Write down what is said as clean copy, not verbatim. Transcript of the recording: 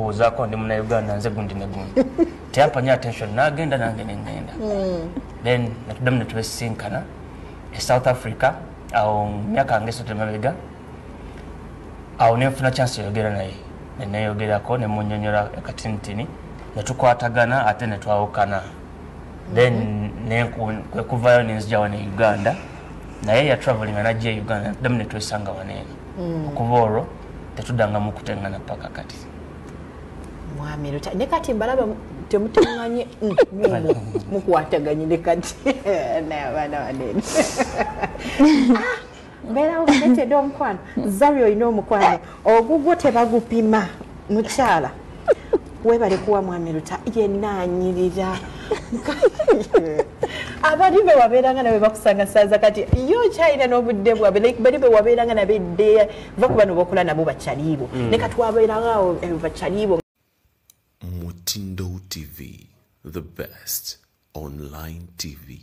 Uzako ndi muna Uganda nze gundi ne gundi. Tiyampanya attention nagenda nange nengenda. Then natudamu netubesinkana e South Africa au myaka ngeso temabega. Au nenfuna chance yogera naye. Neneyogerako ne munyonyola akatintini. Netukwatagana ate netwawukana. Then kuvayo nenzija wane Uganda. Naye ya traveling anajja Uganda natudamu netwesanga wanene. Okuva olwo tetudanga mu kutengana paka kati. Mwami Luta ne kati mbalaba temutenganye mukwataganye ne kati na bana wanene. Mbera ufete do mkwano Zario ino mukwano ogugwo tebagupima mukyala webale kuwa Mwami Luta yenanyirira abadibe waberanga nawe bakusanga saza kati yo China n'obudde bwabe like badibe waberanga nabe de vakubano bokula nabo bachalibo ne kati waberanga bachalibo. Mutindo TV, the best online TV.